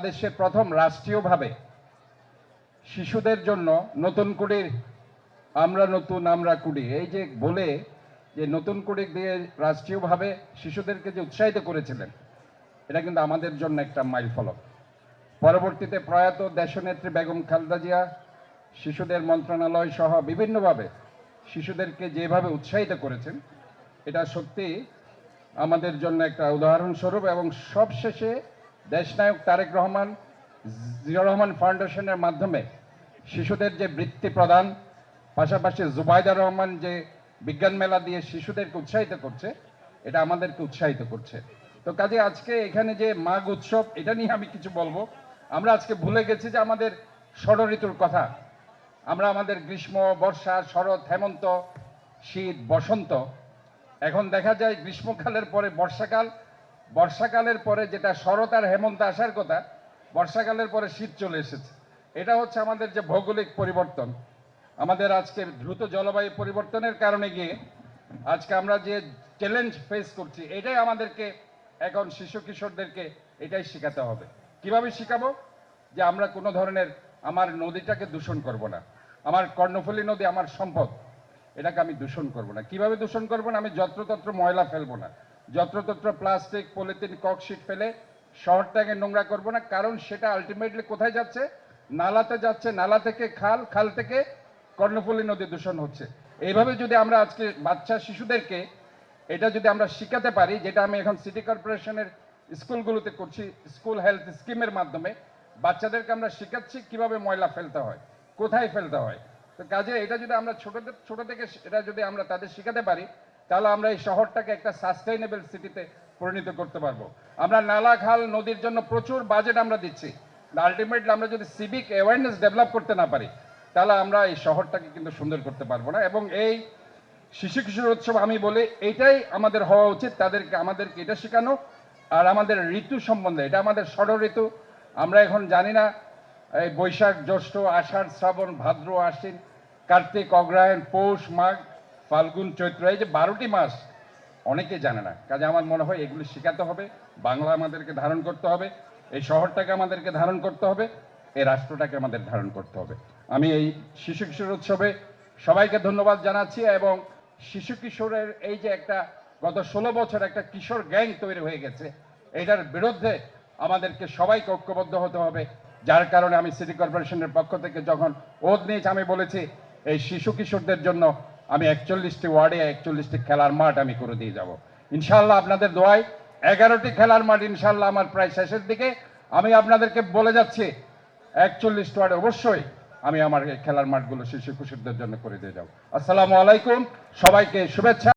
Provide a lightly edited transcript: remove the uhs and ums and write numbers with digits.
বাংলাদেশে প্রথম রাষ্ট্রীয়ভাবে শিশুদের জন্য নতুন কুড়ির আমরা নতুন আমরা কুড়ি এই যে বলে যে নতুন কুড়ি দিয়ে রাষ্ট্রীয়ভাবে শিশুদেরকে যে উৎসাহিত করেছিলেন, এটা কিন্তু আমাদের জন্য একটা মাইলফলক। পরবর্তীতে প্রয়াত দেশনেত্রী বেগম খালেদা জিয়া শিশুদের মন্ত্রণালয় সহ বিভিন্নভাবে শিশুদেরকে যেভাবে উৎসাহিত করেছেন, এটা সত্যি আমাদের জন্য একটা উদাহরণস্বরূপ। এবং সবশেষে দেশনায়ক তারেক রহমান, জিয়া রহমান ফাউন্ডেশনের মাধ্যমে শিশুদের যে বৃত্তি প্রদান, পাশাপাশি জুবাইদা রহমান যে বিজ্ঞান মেলা দিয়ে শিশুদেরকে উৎসাহিত করছে, এটা আমাদেরকে উৎসাহিত করছে। তো কাজে আজকে এখানে যে মাঘ উৎসব, এটা নিয়ে আমি কিছু বলবো। আমরা আজকে ভুলে গেছি যে আমাদের ষড়ঋতুর কথা। আমরা আমাদের গ্রীষ্ম, বর্ষা, শরৎ, হেমন্ত, শীত, বসন্ত, এখন দেখা যায় গ্রীষ্মকালের পরে বর্ষাকাল, বর্ষাকালের পরে যেটা শরৎ আর হেমন্ত আসার কথা, বর্ষাকালের পরে শীত চলে এসেছে। এটা হচ্ছে আমাদের যে ভৌগোলিক পরিবর্তন। আমাদের আজকে দ্রুত জলবায়ু পরিবর্তনের কারণে গিয়ে আজকে আমরা যে চ্যালেঞ্জ ফেস করছি, এটাই আমাদেরকে এখন শিশু কিশোরদেরকে এটাই শেখাতে হবে। কিভাবে শেখাবো? যে আমরা কোনো ধরনের আমার নদীটাকে দূষণ করব না, আমার কর্ণফুলী নদী আমার সম্পদ, এটাকে আমি দূষণ করব না। কিভাবে দূষণ করব না? আমি যত্রতত্র ময়লা ফেলবো না, যত্রতত্র প্লাস্টিক, পলিথিন, ককশিট ফেলে শহরটাকে নোংরা করব না। কারণ সেটা আলটিমেটলি কোথায় যাচ্ছে? নালাতে যাচ্ছে, নালা থেকে খাল, খাল থেকে কর্ণফুলী নদী দূষণ হচ্ছে। এইভাবে যদি আমরা আজকে বাচ্চা শিশুদেরকে এটা যদি আমরা শিখাতে পারি, যেটা আমি এখন সিটি কর্পোরেশনের স্কুলগুলোতে করছি, স্কুল হেলথ স্কিমের মাধ্যমে বাচ্চাদেরকে আমরা শেখাচ্ছি কিভাবে ময়লা ফেলতে হয়, কোথায় ফেলতে হয়। তো কাজে এটা যদি আমরা ছোট থেকে এটা যদি আমরা তাদের শেখাতে পারি, তাহলে আমরা এই শহরটাকে একটা সাস্টেইনেবল সিটিতে পরিণত করতে পারবো। আমরা নালা, খাল, নদীর জন্য প্রচুর বাজেট আমরা দিচ্ছি, আলটিমেটলি আমরা যদি সিভিক অ্যাওয়ারনেস ডেভেলপ করতে না পারি, তাহলে আমরা এই শহরটাকে কিন্তু সুন্দর করতে পারবো না। এবং এই শিশু কিশোর উৎসব আমি বলি এটাই আমাদের হওয়া উচিত, আমাদেরকে এটা শেখানো। আর আমাদের ঋতু সম্বন্ধে, এটা আমাদের ষড় ঋতু। আমরা এখন জানি না এই বৈশাখ, জ্যৈষ্ঠ, আষাঢ়, শ্রাবণ, ভাদ্র, আশ্বিন, কার্তিক, অগ্রহায়ণ, পৌষ, মাঘ, ফাল্গুন, চৈত্র, এই যে 12টি মাস অনেকে জানে না। কাজে আমার মনে হয় এগুলি শেখাতে হবে। বাংলা আমাদেরকে ধারণ করতে হবে, এই শহরটাকে আমাদেরকে ধারণ করতে হবে, এই রাষ্ট্রটাকে আমাদের ধারণ করতে হবে। আমি এই শিশু কিশোর উৎসবে সবাইকে ধন্যবাদ জানাচ্ছি। এবং শিশু কিশোরের এই যে একটা গত 16 বছর একটা কিশোর গ্যাং তৈরি হয়ে গেছে, এটার বিরুদ্ধে আমাদেরকে সবাইকে ঐক্যবদ্ধ হতে হবে। যার কারণে আমি সিটি কর্পোরেশনের পক্ষ থেকে যখন ওদ নিয়েছি, আমি বলেছি এই শিশু কিশোরদের জন্য আমি 41টি ওয়ার্ডে 41টি খেলার মাঠ আমি করে দিয়ে যাব ইনশাল্লাহ। আপনাদের দোয়ায় 11টি খেলার মাঠ ইনশাল্লাহ আমার প্রায় শেষের দিকে। আমি আপনাদেরকে বলে যাচ্ছি 41 ওয়ার্ডে অবশ্যই আমি আমার এই খেলার মাঠগুলো শিশু কিশোরদের জন্য করে দিয়ে যাব। আসসালামু আলাইকুম, সবাইকে শুভেচ্ছা।